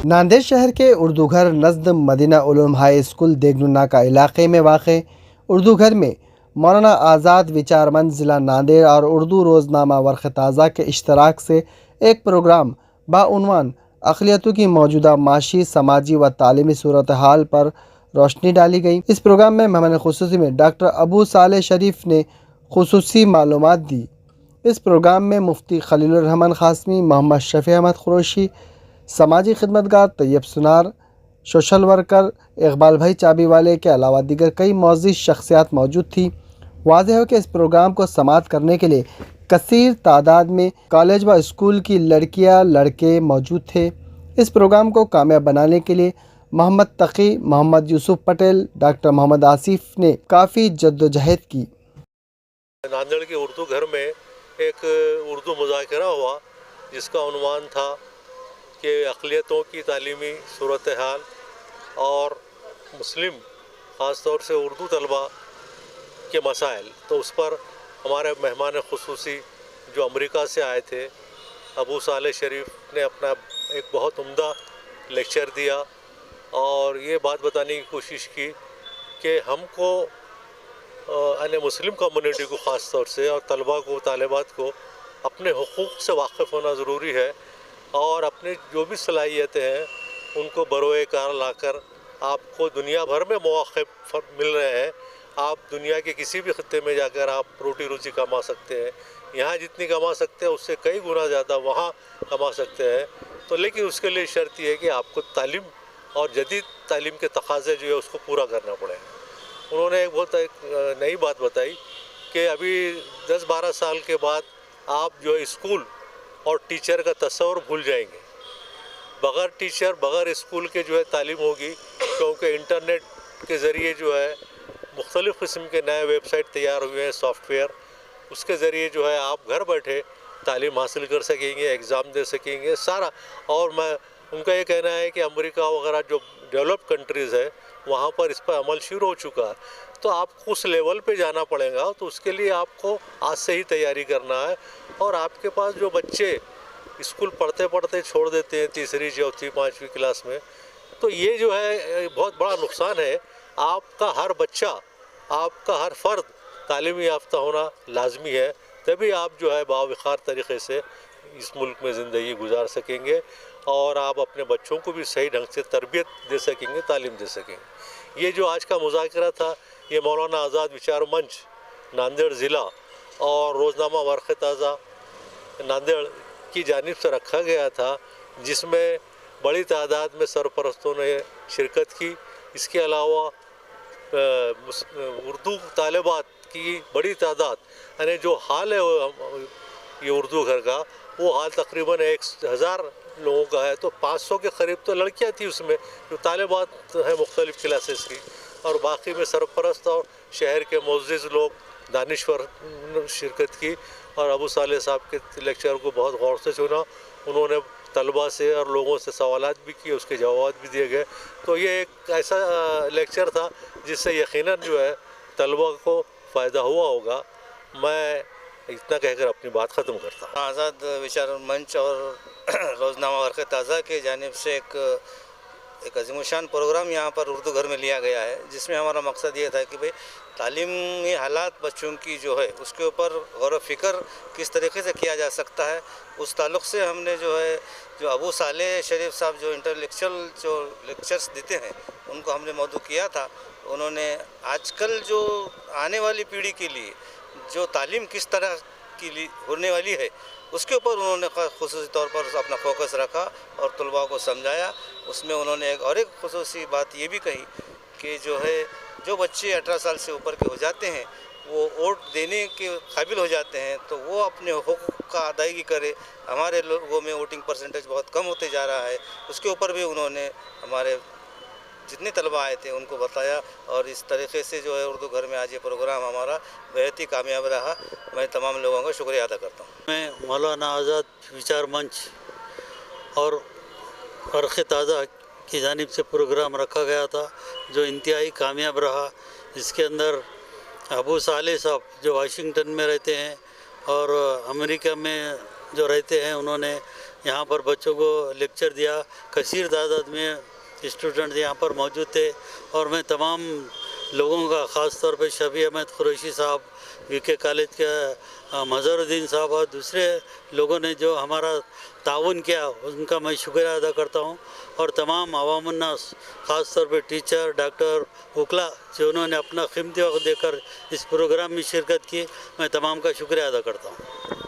नांदेड़ शहर के उर्दू घर नज़द मदीना उलूम हाई स्कूल देगनुनाका इलाके में वाक़े उर्दू घर में मौलाना आज़ाद विचारमंद ज़िला नांदेड़ और उर्दू रोज़नामा वर्क़ ताज़ा के इश्तराक से एक प्रोग्राम बाउनवान अक़लियतों की मौजूदा माशी, समाजी व तालीमी सूरत हाल पर रोशनी डाली गई। इस प्रोग्राम में मेहमान ख़ुसूसी में डॉक्टर अबू सालेह शरीफ ने ख़ुसूसी मालूमात दी। इस प्रोग्राम में मुफ्ती खलीलुर रहमान क़ासमी, मोहम्मद शफ़ी अहमद क़ुरैशी, समाजी खिदमतगार तैयब सुनार, सोशल वर्कर इकबाल भाई चाबी वाले के अलावा दीगर कई मौज़ूद शख्सियात मौजूद थी। वाज़ेह है कि इस प्रोग्राम को समाअत करने के लिए कसीर तादाद में कॉलेज व स्कूल की लड़कियां लड़के मौजूद थे। इस प्रोग्राम को कामयाब बनाने के लिए मोहम्मद तकी, मोहम्मद यूसुफ पटेल, डॉक्टर मोहम्मद आसिफ ने काफ़ी जद्दोजहद की। नांदेड़ के उर्दू घर में एक उर्दू मुज़ाकरा हुआ जिसका उन्वान था कि अक़लियतों की तालीमी सूरत हाल और मुस्लिम ख़ास तौर से उर्दू तलबा के मसाइल। तो उस पर हमारे मेहमान ख़ुसूसी जो अमेरिका से आए थे, अबू सालेह शरीफ ने अपना एक बहुत उम्दा लेक्चर दिया और ये बात बताने की कोशिश की कि हमको यानी मुस्लिम कम्युनिटी को ख़ास तौर से और तलबा को, तालिबात को अपने हुकूक़ से वाक़िफ़ होना ज़रूरी है और अपनी जो भी सलाहियतें हैं उनको बरोए कार लाकर आपको दुनिया भर में मौक़े मिल रहे हैं। आप दुनिया के किसी भी खत्ते में जाकर आप रोटी रोज़ी कमा सकते हैं। यहाँ जितनी कमा सकते हैं उससे कई गुना ज़्यादा वहाँ कमा सकते हैं। तो लेकिन उसके लिए शर्त यह है कि आपको तालीम और जदीद तालीम के तकाज़े जो है उसको पूरा करना पड़ेगा। उन्होंने एक नई बात बताई कि अभी 10-12 साल के बाद आप जो है स्कूल और टीचर का तस्वर भूल जाएंगे। बग़ैर टीचर, बग़ैर स्कूल के जो है तालीम होगी, क्योंकि इंटरनेट के ज़रिए जो है मुख्तलिफ़ किस्म के नए वेबसाइट तैयार हुए हैं, सॉफ्टवेयर, उसके ज़रिए जो है आप घर बैठे तालीम हासिल कर सकेंगे, एग्ज़ाम दे सकेंगे सारा। और उनका ये कहना है कि अमेरिका वगैरह जो डेवलप कंट्रीज़ है वहाँ पर इस पर अमल शुरू हो चुका है। तो आपको उस लेवल पे जाना पड़ेगा, तो उसके लिए आपको आज से ही तैयारी करना है। और आपके पास जो बच्चे स्कूल पढ़ते पढ़ते छोड़ देते हैं 3री, 4th, 5वीं क्लास में, तो ये जो है बहुत बड़ा नुकसान है। आपका हर बच्चा, आपका हर फ़र्द तालीमी याफ्ता होना लाजमी है, तभी आप जो है बावक़ार तरीक़े से इस मुल्क में ज़िंदगी गुजार सकेंगे और आप अपने बच्चों को भी सही ढंग से तरबियत दे सकेंगे, तालीम दे सकेंगे। ये जो आज का मुज़ाकरा था, ये मौलाना आज़ाद विचार मंच नांदेड़ ज़िला और रोज़नामा वर्क़ ताज़ा नांदेड़ की जानिब से रखा गया था, जिसमें बड़ी तादाद में सरपरस्तों ने शिरकत की। इसके अलावा उर्दू तालिबात की बड़ी तादाद, यानी जो हाल है ये उर्दू घर का, वो हाल तकरीबन 1000 लोगों का है। तो 500 के करीब तो लड़कियां थी उसमें, जो तालिबात हैं मुख्तलिफ़ क्लासेस की, और बाकी में सरपरस्त और शहर के मुअज़्ज़िज़ लोग, दानिश्वर शिरकत की। और अबू सालेह साहब के लेक्चर को बहुत गौर से सुना। उन्होंने तलबा से और लोगों से सवालात भी किए, उसके जवाब भी दिए गए। तो ये एक ऐसा लेक्चर था जिससे यकीनन जो है तलबा को फ़ायदा हुआ होगा। मैं इतना कहकर अपनी बात ख़त्म करता हूँ। आज़ाद विचार मंच और रोज़नामा वर्क़ ताज़ा के जानिब से एक अज़ीमुशान प्रोग्राम यहाँ पर उर्दू घर में लिया गया है, जिसमें हमारा मकसद ये था कि भाई तालीमी हालात बच्चों की जो है उसके ऊपर गौर व फ़िक्र किस तरीके से किया जा सकता है। उस ताल्लुक़ से हमने जो अबू सालेह शरीफ साहब जो इंटेलेक्चुअल जो लेक्चर्स देते हैं उनको हमने मौजू किया था। उन्होंने आजकल जो आने वाली पीढ़ी के लिए जो तालीम किस तरह की होने वाली है उसके ऊपर उन्होंने ख़ुसूसी तौर पर अपना फोकस रखा और तलबा को समझाया। उसमें उन्होंने एक ख़ुसूसी बात ये भी कही कि जो बच्चे 18 साल से ऊपर के हो जाते हैं वो वोट देने के काबिल हो जाते हैं, तो वो अपने हुकूक़ का अदायगी करे। हमारे लोगों में वोटिंग परसेंटेज बहुत कम होते जा रहा है, उसके ऊपर भी उन्होंने हमारे जितने तलबा आए थे उनको बताया। और इस तरीके से जो है उर्दू घर में आज ये प्रोग्राम हमारा बहुत ही कामयाब रहा। मैं तमाम लोगों का शुक्रिया अदा करता हूँ। मैं मौलाना आज़ाद विचार मंच और वर्क़ ताज़ा की जानिब से प्रोग्राम रखा गया था जो इंतहाई कामयाब रहा। इसके अंदर अबू सालेह साहब जो वाशिंगटन में रहते हैं और अमेरिका में जो रहते हैं, उन्होंने यहाँ पर बच्चों को लेक्चर दिया। कसीर तादाद में स्टूडेंट यहाँ पर मौजूद थे और मैं तमाम लोगों का ख़ास तौर पे शबी अहमद कुरैशी साहब, वीके कॉलेज के मज़हरुद्दीन साहब और दूसरे लोगों ने जो हमारा ताउन किया उनका मैं शुक्रिया अदा करता हूँ। और तमाम अवामुन्नास ख़ास तौर पे टीचर, डॉक्टर, वकला जो उन्होंने अपना कीमती वक्त देकर इस प्रोग्राम में शिरकत की, मैं तमाम का शुक्रिया अदा करता हूँ।